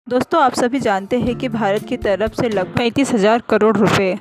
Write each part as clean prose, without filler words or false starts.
दोस्तों, आप सभी जानते हैं कि भारत की तरफ से लगभग 35,000 करोड़ रुपए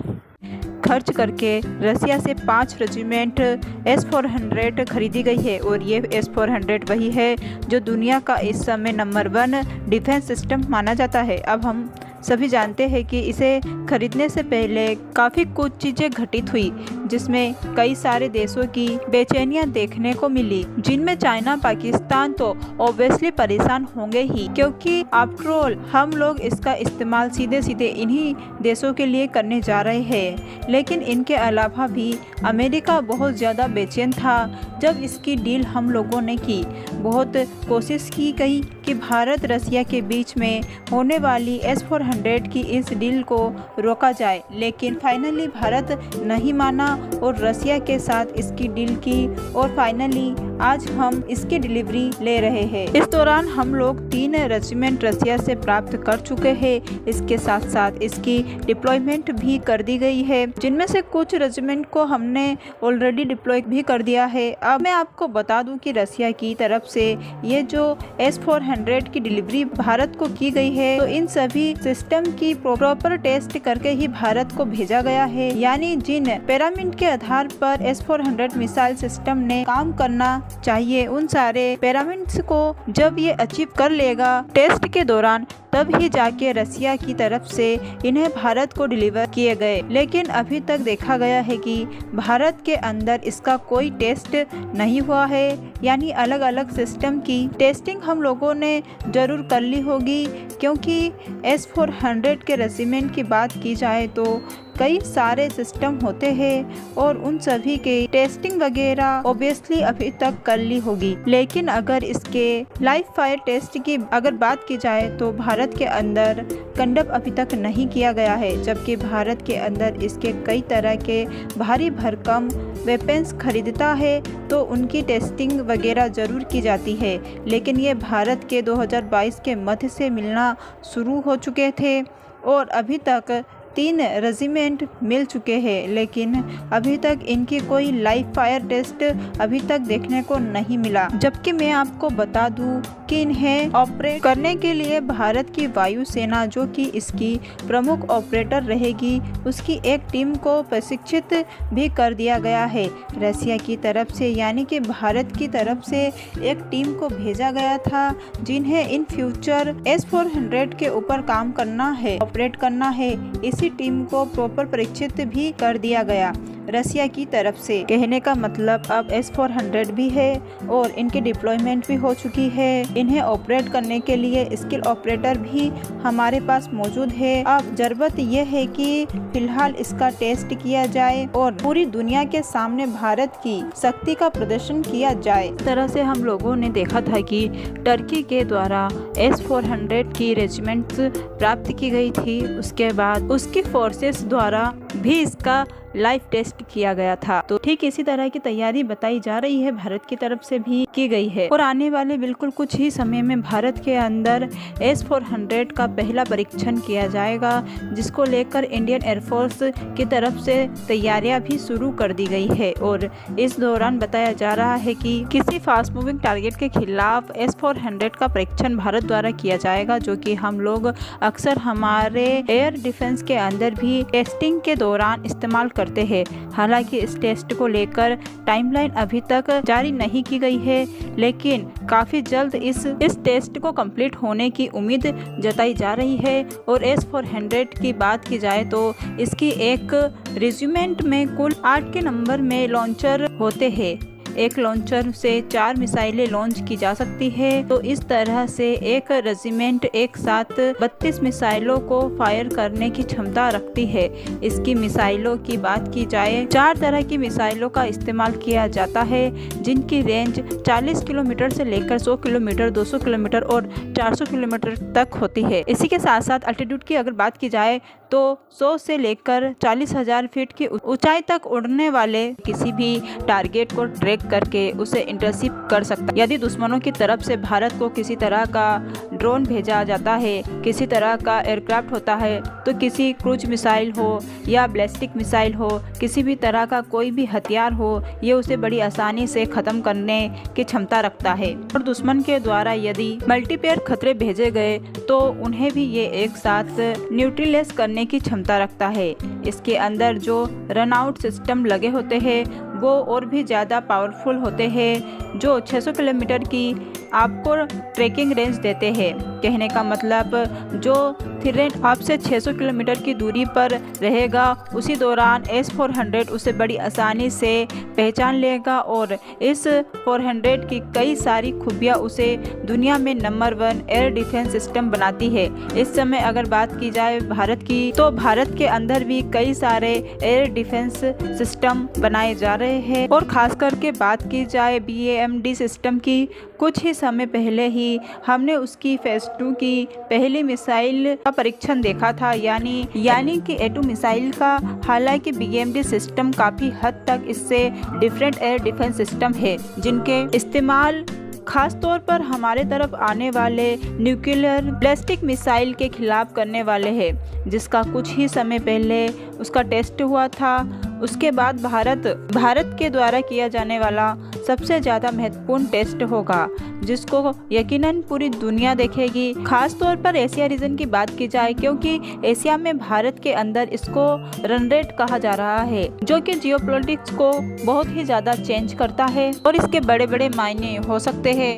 खर्च करके रसिया से 5 रेजिमेंट S-400 खरीदी गई है और ये S-400 वही है जो दुनिया का इस समय नंबर 1 डिफेंस सिस्टम माना जाता है। अब हम सभी जानते हैं कि इसे खरीदने से पहले काफ़ी कुछ चीज़ें घटित हुई, जिसमें कई सारे देशों की बेचैनियां देखने को मिली, जिनमें चाइना, पाकिस्तान तो ऑब्वियसली परेशान होंगे ही, क्योंकि आफ्टर ऑल हम लोग इसका इस्तेमाल सीधे सीधे इन्हीं देशों के लिए करने जा रहे हैं। लेकिन इनके अलावा भी अमेरिका बहुत ज़्यादा बेचैन था जब इसकी डील हम लोगों ने की। बहुत कोशिश की गई कि भारत रसिया के बीच में होने वाली S-400 की इस डील को रोका जाए, लेकिन फाइनली भारत नहीं माना और रसिया के साथ इसकी डील की और फाइनली आज हम इसकी डिलीवरी ले रहे हैं। इस दौरान हम लोग 3 रेजिमेंट रसिया से प्राप्त कर चुके हैं। इसके साथ साथ इसकी डिप्लॉयमेंट भी कर दी गई है, जिनमें से कुछ रेजिमेंट को हमने ऑलरेडी डिप्लॉय भी कर दिया है। अब मैं आपको बता दूं कि रसिया की तरफ से ये जो S-400 की डिलीवरी भारत को की गई है, तो इन सभी सिस्टम की प्रॉपर टेस्ट करके ही भारत को भेजा गया है। यानी जिन पैरामीटर के आधार पर S-400 मिसाइल सिस्टम ने काम करना चाहिए, उन सारे पैरामीटर्स को जब ये अचीव कर लेगा टेस्ट के दौरान, तब ही जाके रसिया की तरफ से इन्हें भारत को डिलीवर किए गए। लेकिन अभी तक देखा गया है कि भारत के अंदर इसका कोई टेस्ट नहीं हुआ है। यानी अलग अलग सिस्टम की टेस्टिंग हम लोगों ने ज़रूर कर ली होगी, क्योंकि S-400 के रेजिमेंट की बात की जाए तो कई सारे सिस्टम होते हैं और उन सभी के टेस्टिंग वगैरह ऑब्वियसली अभी तक कर ली होगी। लेकिन अगर इसके लाइव फायर टेस्ट की अगर बात की जाए तो भारत के अंदर कंडक्ट अभी तक नहीं किया गया है, जबकि भारत के अंदर इसके कई तरह के भारी भरकम वेपन्स खरीदता है तो उनकी टेस्टिंग वगैरह ज़रूर की जाती है। लेकिन ये भारत के 2022 के मध्य से मिलना शुरू हो चुके थे और अभी तक 3 रेजिमेंट मिल चुके हैं, लेकिन अभी तक इनकी कोई लाइव फायर टेस्ट अभी तक देखने को नहीं मिला। जबकि मैं आपको बता दूं कि इन्हें ऑपरेट करने के लिए भारत की वायुसेना, जो कि इसकी प्रमुख ऑपरेटर रहेगी, उसकी एक टीम को प्रशिक्षित भी कर दिया गया है रसिया की तरफ से। यानी कि भारत की तरफ से एक टीम को भेजा गया था जिन्हें इन फ्यूचर S-400 के ऊपर काम करना है, ऑपरेट करना है। इसी टीम को प्रॉपर परीक्षित भी कर दिया गया रसिया की तरफ से। कहने का मतलब अब S-400 भी है और इनकी डिप्लॉयमेंट भी हो चुकी है। इन्हें ऑपरेट करने के लिए स्किल ऑपरेटर भी हमारे पास मौजूद है। अब जरूरत यह है कि फिलहाल इसका टेस्ट किया जाए और पूरी दुनिया के सामने भारत की शक्ति का प्रदर्शन किया जाए। इस तरह से हम लोगों ने देखा था कि टर्की के द्वारा S-400 की रेजिमेंट्स प्राप्त की गई थी। उसके बाद उसकी फोर्सेस द्वारा भी इसका लाइव टेस्ट किया गया था। तो ठीक इसी तरह की तैयारी बताई जा रही है, भारत की तरफ से भी की गई है और आने वाले बिल्कुल कुछ ही समय में भारत के अंदर S-400 का पहला परीक्षण किया जाएगा, जिसको लेकर इंडियन एयरफोर्स की तरफ से तैयारियां भी शुरू कर दी गई है। और इस दौरान बताया जा रहा है कि किसी फास्ट मूविंग टारगेट के खिलाफ S-400 का परीक्षण भारत द्वारा किया जाएगा, जो कि हम लोग अक्सर हमारे एयर डिफेंस के अंदर भी टेस्टिंग के दौरान इस्तेमाल करते हैं। हालांकि इस टेस्ट को लेकर टाइमलाइन अभी तक जारी नहीं की गई है, लेकिन काफ़ी जल्द इस टेस्ट को कंप्लीट होने की उम्मीद जताई जा रही है। और S-400 की बात की जाए तो इसकी एक रेजिमेंट में कुल 8 के नंबर में लॉन्चर होते हैं। एक लॉन्चर से 4 मिसाइलें लॉन्च की जा सकती है। तो इस तरह से एक रेजिमेंट एक साथ 32 मिसाइलों को फायर करने की क्षमता रखती है। इसकी मिसाइलों की बात की जाए, 4 तरह की मिसाइलों का इस्तेमाल किया जाता है, जिनकी रेंज 40 किलोमीटर से लेकर 100 किलोमीटर, 200 किलोमीटर और 400 किलोमीटर तक होती है। इसी के साथ साथ अल्टीट्यूड की अगर बात की जाए तो 100 से लेकर 40,000 फीट की ऊंचाई तक उड़ने वाले किसी भी टारगेट को ट्रैक करके उसे इंटरसेप्ट कर सकता है। यदि दुश्मनों की तरफ से भारत को किसी तरह का ड्रोन भेजा जाता है, किसी तरह का एयरक्राफ्ट होता है, तो किसी क्रूज मिसाइल हो या बैलिस्टिक मिसाइल हो, किसी भी तरह का कोई भी हथियार हो, ये उसे बड़ी आसानी से ख़त्म करने की क्षमता रखता है। और दुश्मन के द्वारा यदि मल्टीपेयर खतरे भेजे गए तो उन्हें भी ये एक साथ न्यूट्रलाइज करने की क्षमता रखता है। इसके अंदर जो रन आउट सिस्टम लगे होते हैं वो और भी ज़्यादा पावरफुल होते हैं, जो 600 किलोमीटर की आपको ट्रैकिंग रेंज देते हैं। कहने का मतलब जो थ्रेड आपसे 600 किलोमीटर की दूरी पर रहेगा, उसी दौरान S-400 उसे बड़ी आसानी से पहचान लेगा और इस 400 की कई सारी खूबियाँ उसे दुनिया में नंबर 1 एयर डिफेंस सिस्टम बनाती है। इस समय अगर बात की जाए भारत की, तो भारत के अंदर भी कई सारे एयर डिफेंस सिस्टम बनाए जा रहे हैं। और ख़ास करके बात की जाए BAMD सिस्टम की, कुछ ही समय पहले ही हमने उसकी फेज 2 की पहली मिसाइल का परीक्षण देखा था, यानी कि A2 मिसाइल का। हालांकि BAMD सिस्टम काफ़ी हद तक इससे डिफरेंट एयर डिफेंस सिस्टम है, जिनके इस्तेमाल खास तौर पर हमारे तरफ आने वाले न्यूक्लियर बैलिस्टिक मिसाइल के खिलाफ करने वाले हैं, जिसका कुछ ही समय पहले उसका टेस्ट हुआ था। उसके बाद भारत के द्वारा किया जाने वाला सबसे ज़्यादा महत्वपूर्ण टेस्ट होगा, जिसको यकीनन पूरी दुनिया देखेगी। खास तौर पर एशिया रीजन की बात की जाए, क्योंकि एशिया में भारत के अंदर इसको रन रेट कहा जा रहा है, जो कि जियोपॉलिटिक्स को बहुत ही ज़्यादा चेंज करता है और इसके बड़े बड़े मायने हो सकते हैं।